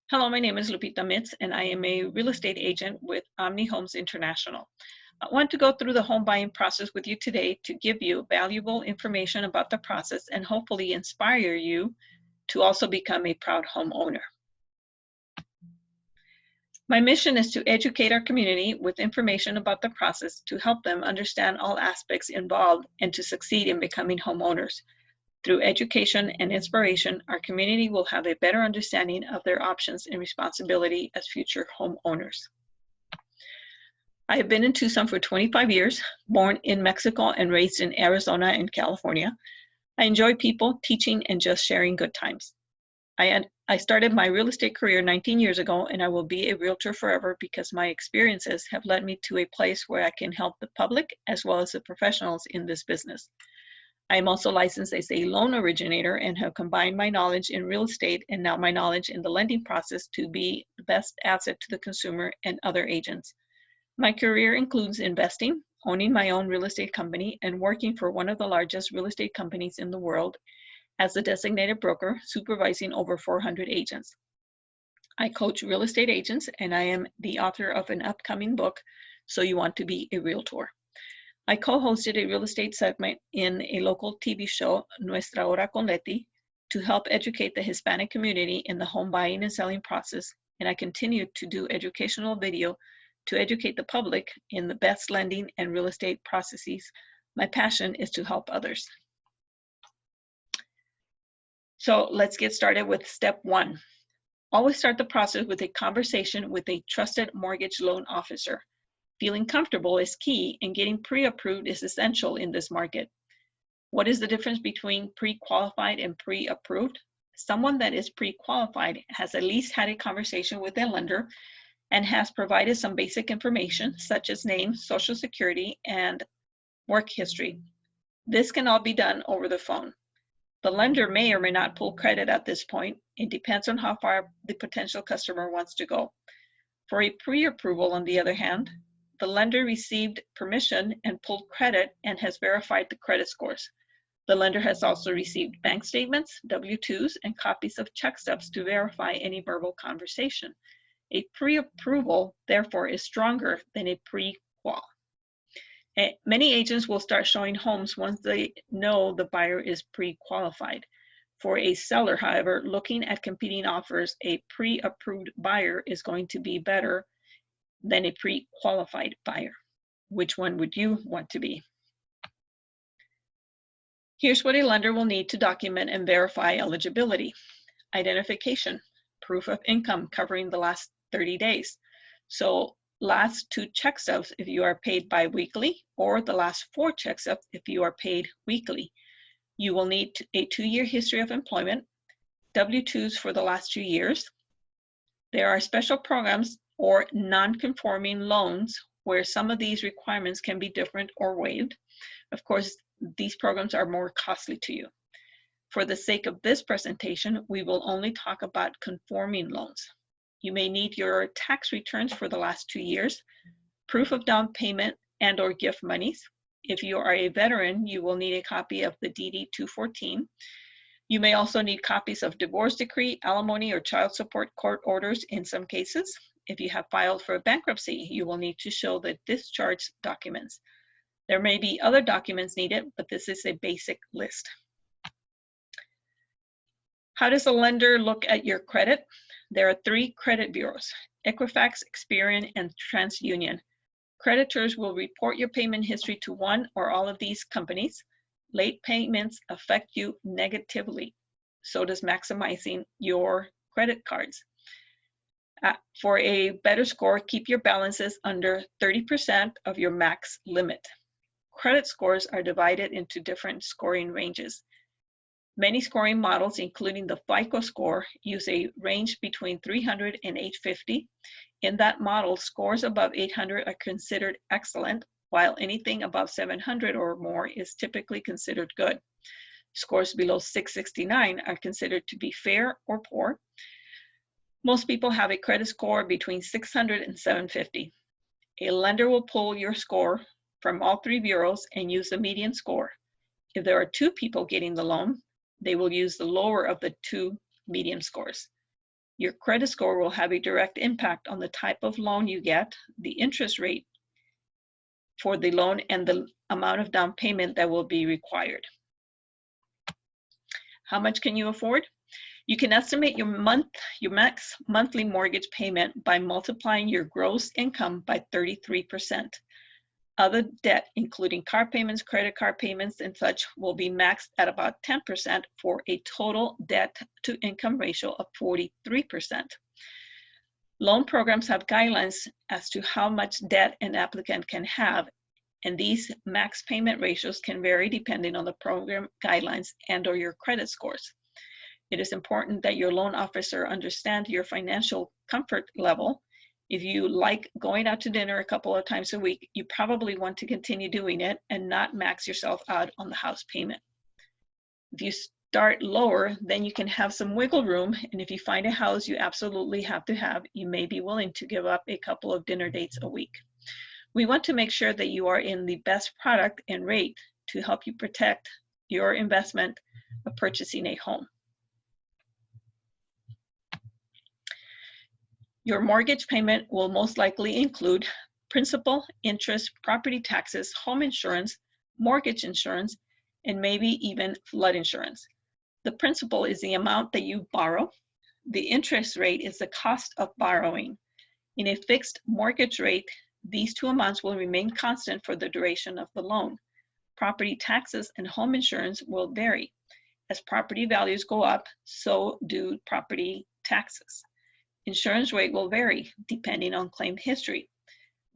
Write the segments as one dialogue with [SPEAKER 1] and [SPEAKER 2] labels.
[SPEAKER 1] Hello, my name is Lupita Mitz, and I am a real estate agent with Omni Homes International. I want to go through the home buying process with you today to give you valuable information about the process and hopefully inspire you to also become a proud homeowner. My mission is to educate our community with information about the process to help them understand all aspects involved and to succeed in becoming homeowners. Through education and inspiration, our community will have a better understanding of their options and responsibility as future homeowners. I have been in Tucson for 25 years, born in Mexico and raised in Arizona and California. I enjoy people, teaching, and just sharing good times. I started my real estate career 19 years ago, and I will be a realtor forever because my experiences have led me to a place where I can help the public as well as the professionals in this business. I am also licensed as a loan originator and have combined my knowledge in real estate and now my knowledge in the lending process to be the best asset to the consumer and other agents. My career includes investing, owning my own real estate company, and working for one of the largest real estate companies in the world as a designated broker, supervising over 400 agents. I coach real estate agents, and I am the author of an upcoming book, So You Want to Be a Realtor. I co-hosted a real estate segment in a local TV show, Nuestra Hora con Leti, to help educate the Hispanic community in the home buying and selling process, and I continue to do educational video to educate the public in the best lending and real estate processes. My passion is to help others. So let's get started with step one. Always start the process with a conversation with a trusted mortgage loan officer. Feeling comfortable is key, and getting pre-approved is essential in this market. What is the difference between pre-qualified and pre-approved? Someone that is pre-qualified has at least had a conversation with their lender and has provided some basic information such as name, social security, and work history. This can all be done over the phone. The lender may or may not pull credit at this point. It depends on how far the potential customer wants to go. For a pre-approval, on the other hand, the lender received permission and pulled credit and has verified the credit scores. The lender has also received bank statements, W-2s, and copies of check stubs to verify any verbal conversation. A pre-approval, therefore, is stronger than a pre-qual. Many agents will start showing homes once they know the buyer is pre-qualified. For a seller, however, looking at competing offers, a pre-approved buyer is going to be better than a pre-qualified buyer. Which one would you want to be? Here's what a lender will need to document and verify eligibility. Identification, proof of income covering the last 30 days. So last 2 check stubs if you are paid bi-weekly, or the last 4 check stubs if you are paid weekly. You will need a 2-year history of employment, W-2s for the last 2 years. There are special programs or non-conforming loans where some of these requirements can be different or waived. Of course, these programs are more costly to you. For the sake of this presentation, we will only talk about conforming loans. You may need your tax returns for the last 2 years, proof of down payment and or gift monies. If you are a veteran, you will need a copy of the DD 214. You may also need copies of divorce decree, alimony, or child support court orders in some cases. If you have filed for bankruptcy, you will need to show the discharge documents. There may be other documents needed, but this is a basic list. How does a lender look at your credit? There are 3 credit bureaus: Equifax, Experian, and TransUnion. Creditors will report your payment history to one or all of these companies. Late payments affect you negatively. So does maximizing your credit cards. For a better score, keep your balances under 30% of your max limit. Credit scores are divided into different scoring ranges. Many scoring models, including the FICO score, use a range between 300 and 850. In that model, scores above 800 are considered excellent, while anything above 700 or more is typically considered good. Scores below 669 are considered to be fair or poor. Most people have a credit score between 600 and 750. A lender will pull your score from all 3 bureaus and use the median score. If there are 2 people getting the loan, they will use the lower of the 2 median scores. Your credit score will have a direct impact on the type of loan you get, the interest rate for the loan, and the amount of down payment that will be required. How much can you afford? You can estimate your max monthly mortgage payment by multiplying your gross income by 33%. Other debt, including car payments, credit card payments, and such, will be maxed at about 10% for a total debt to income ratio of 43%. Loan programs have guidelines as to how much debt an applicant can have, and these max payment ratios can vary depending on the program guidelines and/or your credit scores. It is important that your loan officer understand your financial comfort level. If you like going out to dinner a couple of times a week, you probably want to continue doing it and not max yourself out on the house payment. If you start lower, then you can have some wiggle room, and if you find a house you absolutely have to have, you may be willing to give up a couple of dinner dates a week. We want to make sure that you are in the best product and rate to help you protect your investment of purchasing a home. Your mortgage payment will most likely include principal, interest, property taxes, home insurance, mortgage insurance, and maybe even flood insurance. The principal is the amount that you borrow. The interest rate is the cost of borrowing. In a fixed mortgage rate, these two amounts will remain constant for the duration of the loan. Property taxes and home insurance will vary. As property values go up, so do property taxes. Insurance rate will vary depending on claim history.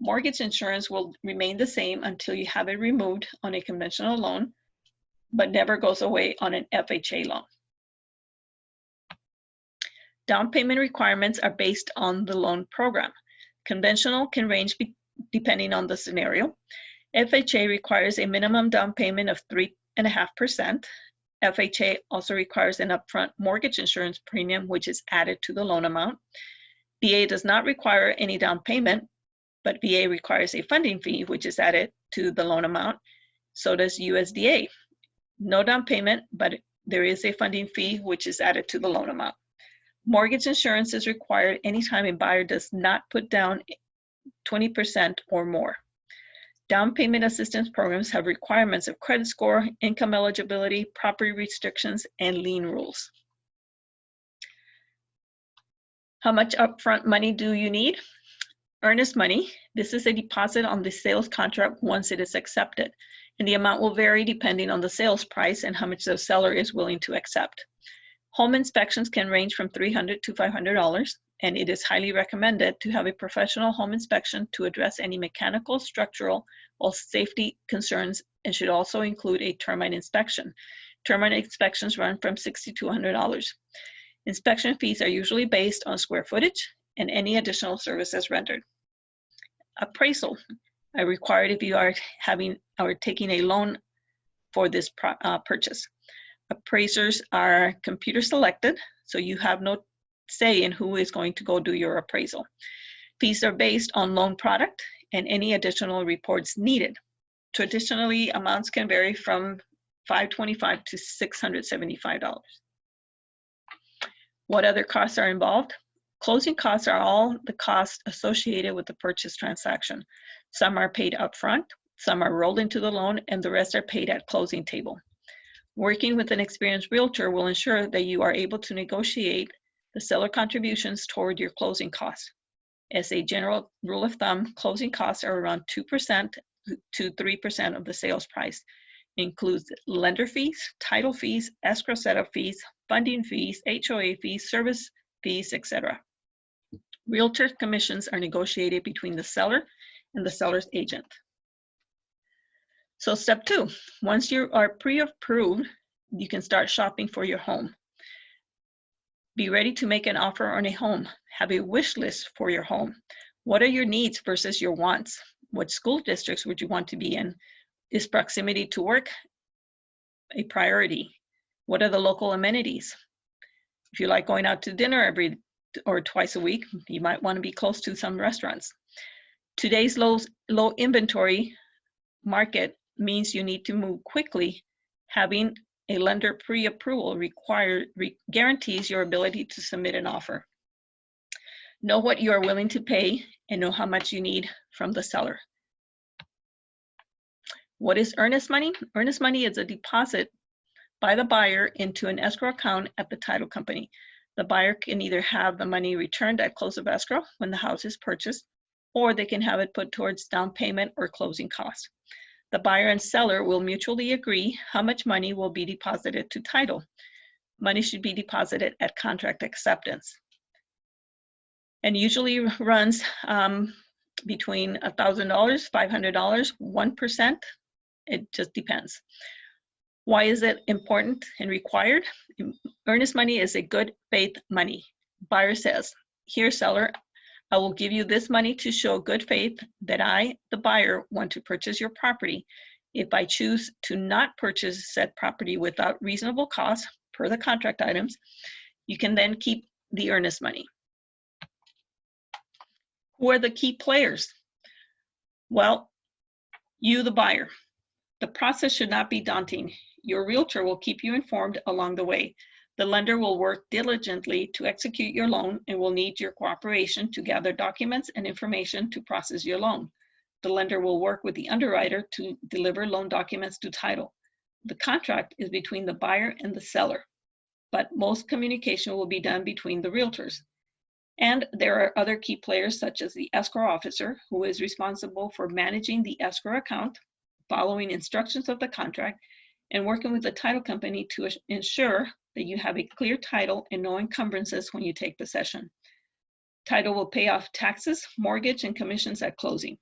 [SPEAKER 1] Mortgage insurance will remain the same until you have it removed on a conventional loan, but never goes away on an FHA loan. Down payment requirements are based on the loan program. Conventional can range depending on the scenario. FHA requires a minimum down payment of 3.5%. FHA also requires an upfront mortgage insurance premium, which is added to the loan amount. VA does not require any down payment, but VA requires a funding fee, which is added to the loan amount. So does USDA. No down payment, but there is a funding fee, which is added to the loan amount. Mortgage insurance is required anytime a buyer does not put down 20% or more. Down payment assistance programs have requirements of credit score, income eligibility, property restrictions, and lien rules. How much upfront money do you need? Earnest money. This is a deposit on the sales contract once it is accepted, and the amount will vary depending on the sales price and how much the seller is willing to accept. Home inspections can range from $300 to $500, and it is highly recommended to have a professional home inspection to address any mechanical, structural, or safety concerns, and should also include a termite inspection. Termite inspections run from $60 to $100. Inspection fees are usually based on square footage and any additional services rendered. Appraisal are required if you are taking a loan for this purchase. Appraisers are computer selected, so you have no say in who is going to go do your appraisal. Fees are based on loan product and any additional reports needed. Traditionally, amounts can vary from $525 to $675. What other costs are involved? Closing costs are all the costs associated with the purchase transaction. Some are paid upfront, some are rolled into the loan, and the rest are paid at closing table. Working with an experienced realtor will ensure that you are able to negotiate the seller contributions toward your closing costs. As a general rule of thumb, closing costs are around 2% to 3% of the sales price. It includes lender fees, title fees, escrow setup fees, funding fees, HOA fees, service fees, etc. Realtor commissions are negotiated between the seller and the seller's agent. So step 2, once you are pre-approved, you can start shopping for your home. Be ready to make an offer on a home. Have a wish list for your home. What are your needs versus your wants? What school districts would you want to be in? Is proximity to work a priority? What are the local amenities? If you like going out to dinner every or twice a week, you might want to be close to some restaurants. Today's low inventory market means you need to move quickly. Having a lender pre-approval guarantees your ability to submit an offer. Know what you are willing to pay and know how much you need from the seller. What is earnest money? Earnest money is a deposit by the buyer into an escrow account at the title company. The buyer can either have the money returned at close of escrow when the house is purchased, or they can have it put towards down payment or closing costs. The buyer and seller will mutually agree how much money will be deposited to title. Money should be deposited at contract acceptance, and usually runs between $1,000, $500, 1%. It just depends. Why is it important and required? Earnest money is a good faith money. Buyer says, "Here, seller, I will give you this money to show good faith that I, the buyer, want to purchase your property. If I choose to not purchase said property without reasonable cost per the contract items, you can then keep the earnest money." Who are the key players? Well, you, the buyer. The process should not be daunting. Your realtor will keep you informed along the way. The lender will work diligently to execute your loan and will need your cooperation to gather documents and information to process your loan. The lender will work with the underwriter to deliver loan documents to title. The contract is between the buyer and the seller, but most communication will be done between the realtors. And there are other key players such as the escrow officer, who is responsible for managing the escrow account, following instructions of the contract, and working with the title company to ensure that you have a clear title and no encumbrances when you take possession. Title will pay off taxes, mortgage, and commissions at closing.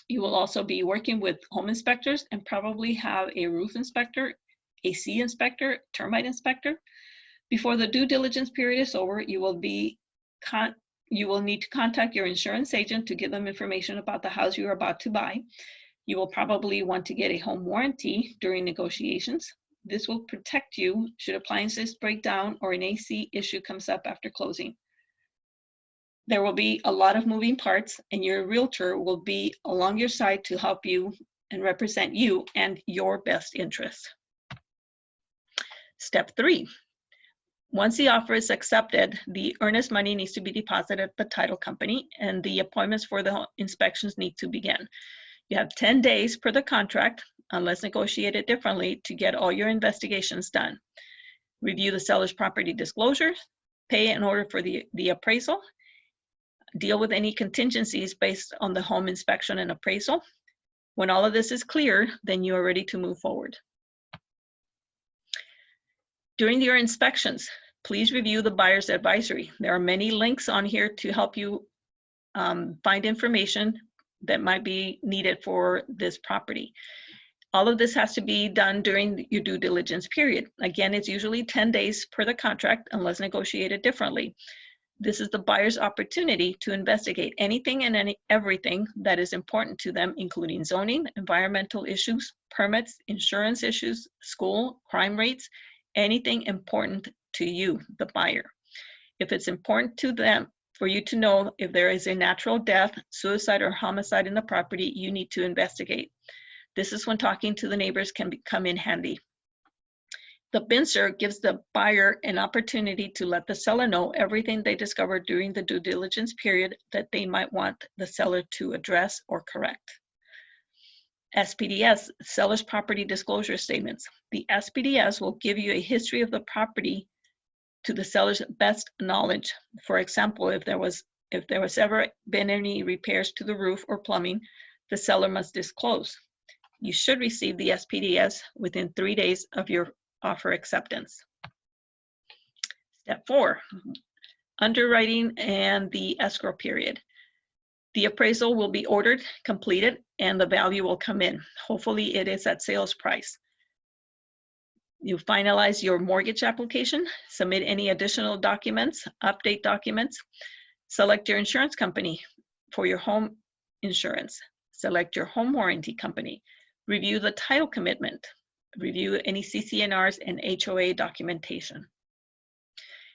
[SPEAKER 1] You will also be working with home inspectors and probably have a roof inspector, AC inspector, termite inspector. Before the due diligence period is over, you will need to contact your insurance agent to give them information about the house you are about to buy. You will probably want to get a home warranty during negotiations. This will protect you should appliances break down or an AC issue comes up after closing. There will be a lot of moving parts, and your realtor will be along your side to help you and represent you and your best interests. Step 3. Once the offer is accepted, the earnest money needs to be deposited at the title company, and the appointments for the inspections need to begin. You have 10 days per the contract, unless negotiated differently, to get all your investigations done. Review the seller's property disclosures, pay in order for the appraisal, deal with any contingencies based on the home inspection and appraisal. When all of this is clear, then you are ready to move forward. During your inspections, please review the buyer's advisory. There are many links on here to help you find information that might be needed for this property. All of this has to be done during your due diligence period. Again, it's usually 10 days per the contract unless negotiated differently. This is the buyer's opportunity to investigate anything and everything that is important to them, including zoning, environmental issues, permits, insurance issues, school, crime rates, anything important to you, the buyer. If it's important to them for you to know if there is a natural death, suicide, or homicide in the property, you need to investigate. This is when talking to the neighbors can come in handy. The BINSR gives the buyer an opportunity to let the seller know everything they discovered during the due diligence period that they might want the seller to address or correct. SPDS, Seller's Property Disclosure Statements. The SPDS will give you a history of the property to the seller's best knowledge. For example, if there was ever been any repairs to the roof or plumbing, the seller must disclose. You should receive the SPDS within 3 days of your offer acceptance. Step 4, underwriting and the escrow period. The appraisal will be ordered, completed, and the value will come in. Hopefully it is at sales price. You finalize your mortgage application, submit any additional documents, update documents, select your insurance company for your home insurance, select your home warranty company, review the title commitment, review any CC&Rs and HOA documentation.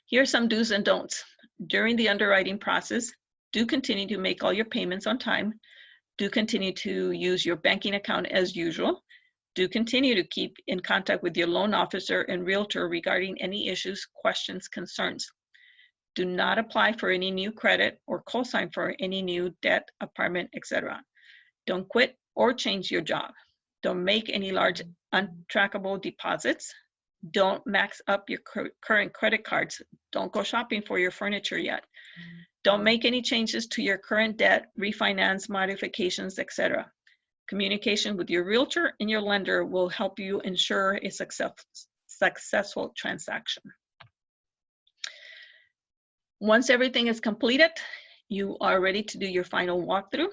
[SPEAKER 1] Here are some do's and don'ts. During the underwriting process, do continue to make all your payments on time. Do continue to use your banking account as usual. Do continue to keep in contact with your loan officer and realtor regarding any issues, questions, concerns. Do not apply for any new credit or co-sign for any new debt, apartment, etc. Don't quit or change your job. Don't make any large untrackable deposits. Don't max up your current credit cards. Don't go shopping for your furniture yet. Don't make any changes to your current debt, refinance, modifications, etc. Communication with your realtor and your lender will help you ensure a successful transaction. Once everything is completed, you are ready to do your final walkthrough.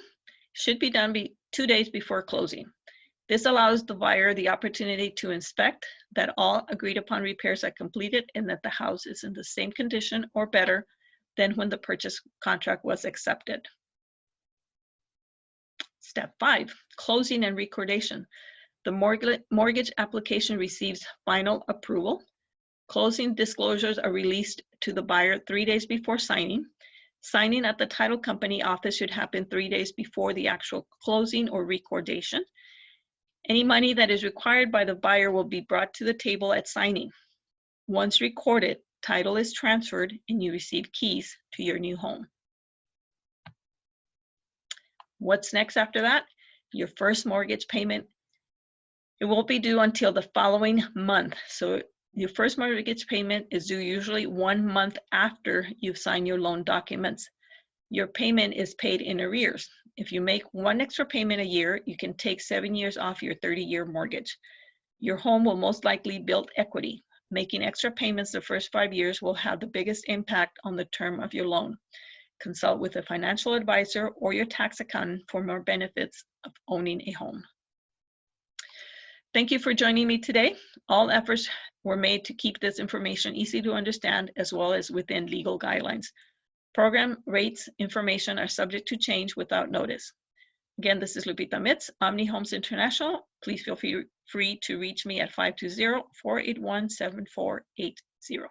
[SPEAKER 1] Should be done 2 days before closing. This allows the buyer the opportunity to inspect that all agreed upon repairs are completed and that the house is in the same condition or better than when the purchase contract was accepted. Step 5, closing and recordation. The mortgage application receives final approval. Closing disclosures are released to the buyer 3 days before signing. Signing at the title company office should happen 3 days before the actual closing or recordation. Any money that is required by the buyer will be brought to the table at signing. Once recorded, title is transferred and you receive keys to your new home. What's next after that? Your first mortgage payment. It won't be due until the following month. So your first mortgage payment is due usually 1 month after you've signed your loan documents. Your payment is paid in arrears. If you make 1 extra payment a year, you can take 7 years off your 30-year mortgage. Your home will most likely build equity. Making extra payments the first 5 years will have the biggest impact on the term of your loan. Consult with a financial advisor or your tax accountant for more benefits of owning a home. Thank you for joining me today. All efforts were made to keep this information easy to understand as well as within legal guidelines. Program rates information are subject to change without notice. Again, this is Lupita Mitz, Omni Homes International. Please feel free to reach me at 520-481-7480.